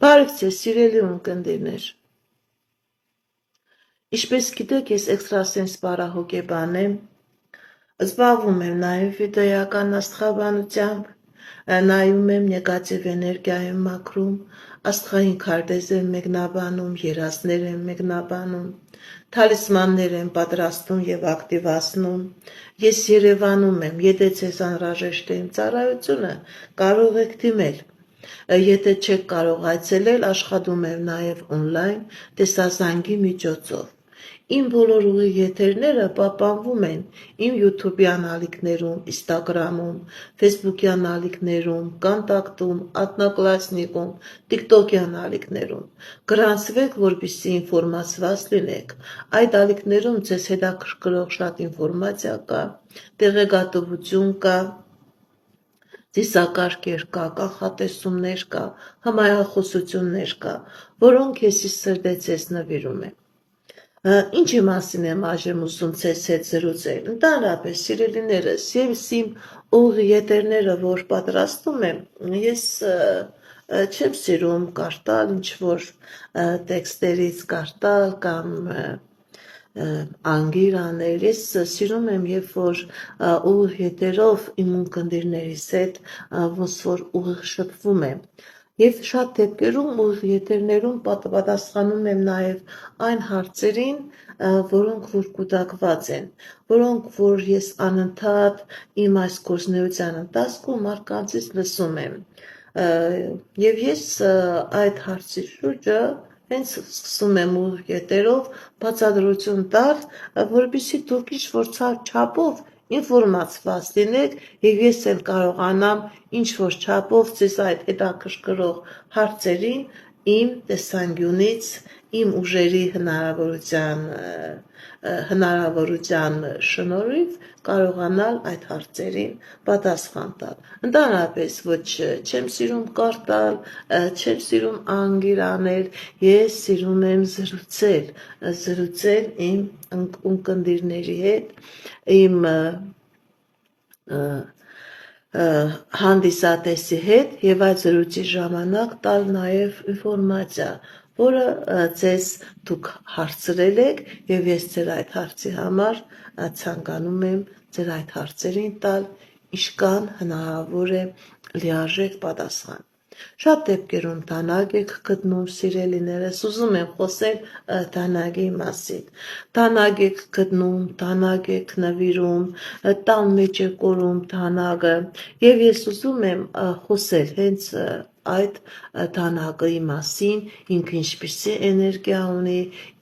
Բարև ձեզ, սիրելի ունկնդիրներ։ Ինչպես գիտեք, ես էքստրասենս պարահոգեբան եմ, զբաղվում եմ նաև վիդեոական աստղաբանությամբ, նայում եմ նեգատիվ էներգիա եմ մաքրում, աստղային քարտեզ եմ մեկնաբանում, երազներ եմ մեկնաբանում, թալիսմաններ եմ պատրաստում եւ ակտիվացնում։ Ես Երևանում եմ, եթե ձեզ անհրաժեշտ է իմ ծառայությունը, կարող եք դիմել։ Եթե չեք կարող այցելել, աշխատում եմ նաև օնլայն տեսազանգի միջոցով։ Իմ բոլոր ուղի եթերները պահպանվում են իմ YouTube-յան ալիքներում, Instagram-ում, Facebook-յան ալիքներում, Կոնտակտում, Одноклассникում, TikTok-յան ալիքներում։ Գրանցվեք, որպեսզի ինֆորմացված լինեք։ Այդ ալիքներում ձեզ հետաքրքրող շատ ինֆորմացիա կա, տեղեկատվություն կա, ծիսակարգեր կա, կանխատեսումներ կա, հմայախոսություններ կա, որոնք եսի սրտեցես նվիրում եմ։ Ինչի մասին եմ այժմ ուզում ձեզ հետ զրուցել։ Ընդհանրապես, սիրելիներս, ես իմ ուղի եթերները, որ պատրաստում եմ, ես չեմ սիրում կարդալ ինչ-որ տեքստերից կարդալ կամ անգիր անել, ես սիրում եմ, երբ որ ուղիղ եթերով իմ ունկնդիրներիս հետ ոնց որ ուղիղ շփվում եմ։ Եվ շատ դեպքերում ուղիղ եթերներում պատասխանում եմ նաև այն հարցերին, որոնք որ կուտակված են, որոնք որ ես անընդհատ իմ այս գործունեության ընթացքում մարդկանցից լսում եմ։ Եվ ես այդ հարցի շուրջը հենց սկսում եմ ուղիղ եթերով բացատրություն տալ, որպեսզի դուք ինչ-որ չափով ինֆորմացված լինեք եւ ես էլ կարողանամ ինչ-որ չափով ձեզ այդ հետաքրքրող հարցերին իմ տեսանկյունից, իմ ուժերի հնարավորության շնորհիվ կարողանալ այդ հարցերին պատասխան տալ։ Ընդհանրապես ոչ չեմ սիրում կարդալ, չեմ սիրում անգիր անել, ես սիրում եմ զրուցել իմ ունկնդիրների հետ, իմ հանդիսատեսի հետ եւ այդ զրույցի ժամանակ տալ նաեւ ինֆորմացիա, որը ձեզ դուք հարցրել եք եւ ես ձեր այդ հարցի համար ցանկանում եմ ձեր այդ հարցերին տալ ինչքան հնարավոր է լիարժեք պատասխան։ Շատ դեպքերում տանակ եք գտնում, սիրելիներս, ուզում եմ խոսել տանագի մասին։ Տանակ եք գտնում, տանակ եք նվիրում, տան մեջ եք կորում տանագը, եւ ես ուզում եմ խոսել հենց այդ տանակի մասին, ինքը ինչպիսի էներգիա ունի,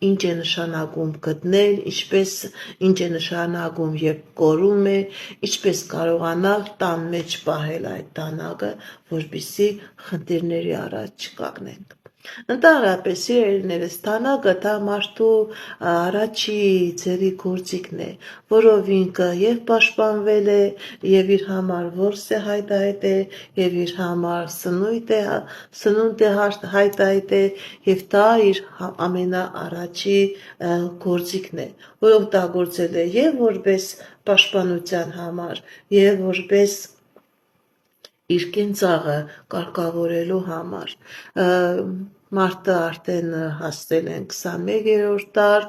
ինչ է նշանակում գտնել, ինչ է նշանակում երբ կորում է, ինչպես կարողանալ տան մեջ պահել այդ տանակը, որպեսզի խնդիրների առաջ չկանգնենք։ Ընդհանրապես, սիրելիներս, տանակը դա մարդու առաջի ձեռի գործիքն է, որով ինքը եւ պաշտպանվել է, եւ իր համար որս է հայտարարել, եւ իր համար սնունդ է հայտարարել, եւ դա իր ամենաառաջի գործիքն է, որ օգտագործել է եւ որպես պաշտպանության համար, եւ որպես իր կենցաղը կարգավորելու համար։ Մարտը արդեն հասել են 21-րդ դար,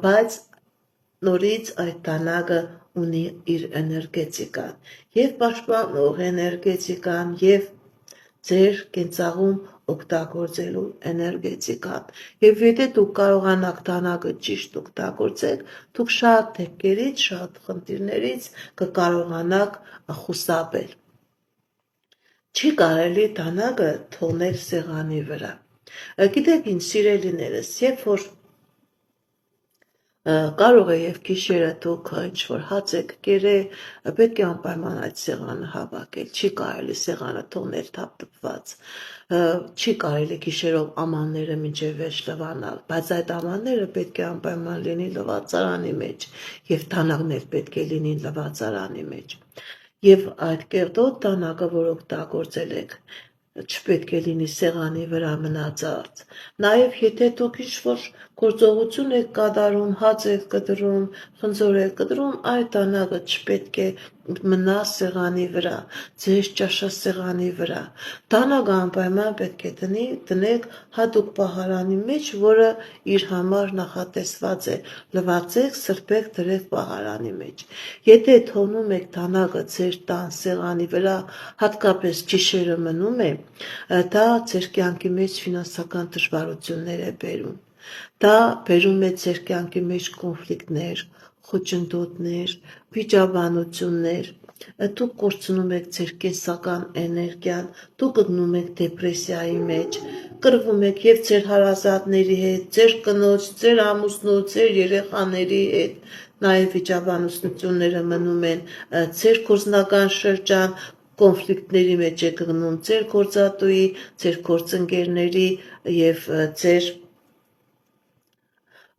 բայց նորից այդ տանակը ունի իր էներգետիկան, եւ պաշտպանող էներգետիկան, եւ ձեր կենցաղում օգտագործելու էներգետիկան։ Եվ եթե դուք կարողանաք տանակը ճիշտ օգտագործել, դուք շատ դեպքերից, շատ խնդիրներից կկարողանաք խուսափել։ Չի կարելի տանակը թողնել սեղանի վրա։ Գիտեք ինչ, սիրելիներս, երբ որ կարող է եւ գիշերը դուք ինչ-որ հաց եք կերել, պետք է անպայման այդ սեղանը հավաքել, չի կարելի սեղանը թողնել թափթփված, չի կարելի գիշերով ամանները մինչև վերջ լվանալ, բայց այդ ամանները պետք է անպայման լինի լվացարանի մեջ, եւ տանակն էլ պետք է լինի լվացարանի մեջ, եւ այդ կեղտոտ տանակը, որ օգտագործել եք, չպետք է լինի սեղանի վրա մնացած։ Նաև եթե դուք ինչ-որ գործողություն եք կատարում, հաց եք կտրում, խնձոր եք կտրում, այդ տանակը չպետք է մնա սեղանի վրա, ձեր ճաշասեղանի վրա։ Դանակը անպայման պետք է տնեք հատուկ պահարանի մեջ, որը իր համար նախատեսված է։ Լվացեք, սրբեք, դրեք պահարանի մեջ։ Եթե թողնում եք դանակը ձեր տան սեղանի վրա, հատկապես գիշերը մնում է, դա ձեր կյանքի մեջ ֆինանսական դժվարություններ է բերում։ Դա բերում է ձեր կյանքի մեջ կոնֆլիկտներ, խոչընդոտներ, վիճաբանություններ, դուք կորցնում եք ձեր կենսական էներգիան, դուք գնում եք դեպրեսիայի մեջ, կռվում եք եւ ձեր հարազատների հետ, ձեր կնոջ, ձեր ամուսնու, ձեր երեխաների հետ, նաեւ վիճաբանությունները մնում են ձեր գործնական շրջան, կոնֆլիկտների մեջ եք գնում ձեր գործատուի, ձեր գործընկերների եւ ձեր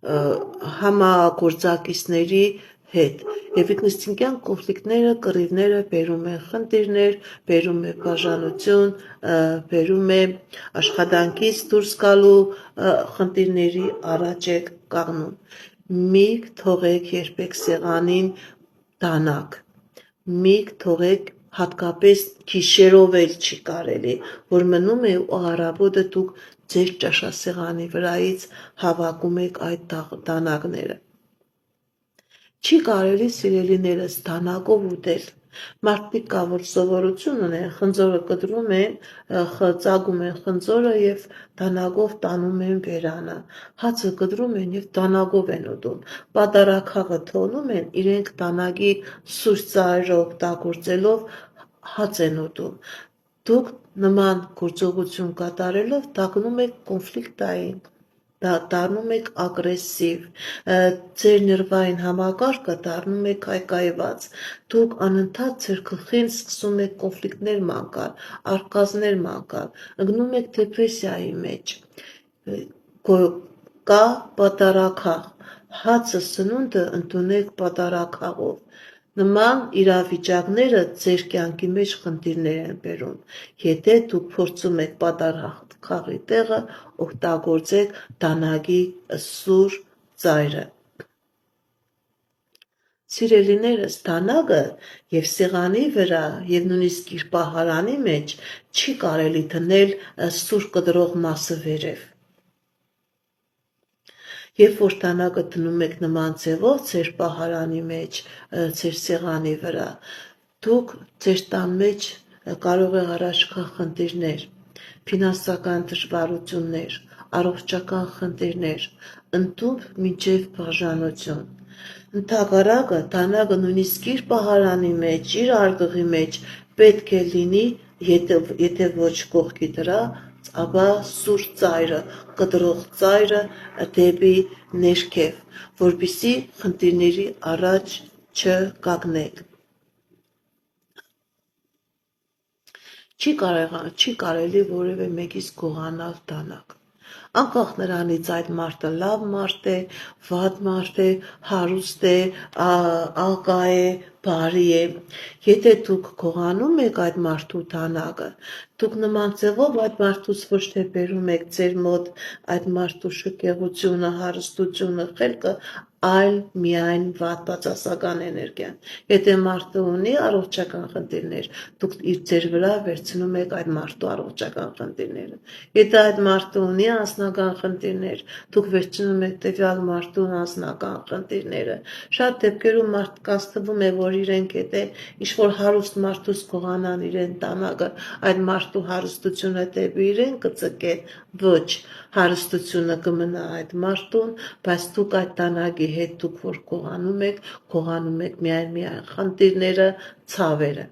համագործակիցների հետ եւ ինքնըստինքյան կոնֆլիկտները, կռիվները բերում են խնդիրներ, բերում է բաժանություն, բերում է աշխատանքից դուրս գալու խնդիրների առաջ եք կանգնում։ Մի թողեք երբեք սեղանին դանակ, մի թողեք հատկապես գիշերով էլ չի կարելի, որ մնում է ու առավոտը դուք ձեր ճաշասեղանի վրայից հավաքում եք այդ դանակները։ Չի կարելի սիրելիներս դանակով ուտել։ Մարդիկ կա, որ սովորություն ունեն, խնձորը կտրում են, ծագում են խնձորը եւ դանակով տանում են բերանը, հացը կտրում են եւ դանակով են ուտում, պատարագաղը թողնում են, իրենք դանակի սուրճ ծայրը օգտագործելով հաց են ուտում։ Դուք նման գործողություն կատարելով դառնում եք կոնֆլիկտային, դառնում եք ագրեսիվ, ձեր նерվային համակարգը դառնում է քայքայված, դուք անընդհատ ձեր գլխին սկսում եք կոնֆլիկտներ մանկալ, արկածներ մանկալ, ընկնում եք դեպրեսիայի մեջ, կա պատարագաղ, հացը սնունդը ընդունեք պատարագաղով։ Նման իրավիճակները ձեր կյանքի մեջ խնդիրներ են բերում։ Եթե դուք փորձում եք պատարագաղի տեղը օգտագործեք դանակի սուր ծայրը։ Սիրելիներս, դանակը եւ սեղանի վրա եւ նույնիսկ իր պահարանի մեջ չի կարելի դնել սուր կտրող մասը վերև։ Երբ որ դանակը դնում եք նման ձևով ձեր պահարանի մեջ, ձեր սեղանի վրա, դուք ձեր տան մեջ կարող է առաջ գալ խնդիրներ, ֆինանսական դժվարություններ, առողջական խնդիրներ, ընդդում մինչև բաժանություն։ Ընդհակառակը դանակը նույնիսկ իր պահարանի մեջ, իր արկղի մեջ պետք է լինի, եթե ոչ կողքի դրա, ապա սուր ծայրը, կտրող ծայրը դեպի ներքև, որպեսզի խնդիրների առաջ չկանգնեք։ Չի կարելի որևէ մեկից գողանալ դանակ։ Անկախ նրանից այդ մարդը լավ մարդ է, վատ մարդ է, հարուստ է, աղքա է, բարի է, եթե դուք գողանում եք այդ մարդու դանակը, դուք նման ձևով այդ մարդուց ոչ թե բերում եք ձեր մոտ այդ մարդու շքեղությունը, հարստությունը, խելքը, այլ միայն վատ բացասական էներգիան։ Եթե մարդը ունի առողջական խնդիրներ, դուք ձեր վրա վերցնում եք այդ մարդու առողջական խնդիրները։ Եթե այդ մարդը ունի անձնական խնդիրներ, դուք վերցնում եք տվյալ մարդու անձնական խնդիրները։ Շատ դեպքերում մարդկանց թվում է, որ իրենք եթե ինչ-որ հարուստ մարդուց գողանան իրեն տանակը, այդ մարդու հարստությունը դեպի իրեն կծկեն, ոչ, հարստությունը կմնա այդ մարդուն, բայց դուք այդ տանակի հետ դուք որ գողանում եք միայն խնդիրները, ցավերը։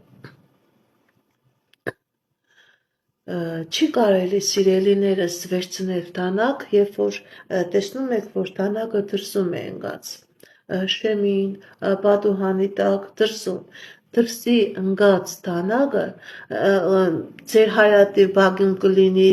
Չի կարելի սիրելիներս վերցնել դանակ, երբ որ տեսնում եք, որ դանակը դրսում է ընկած, շեմին, պատուհանի տակ դրսի ընկած դանակը ձեր հայատի բակում կլինի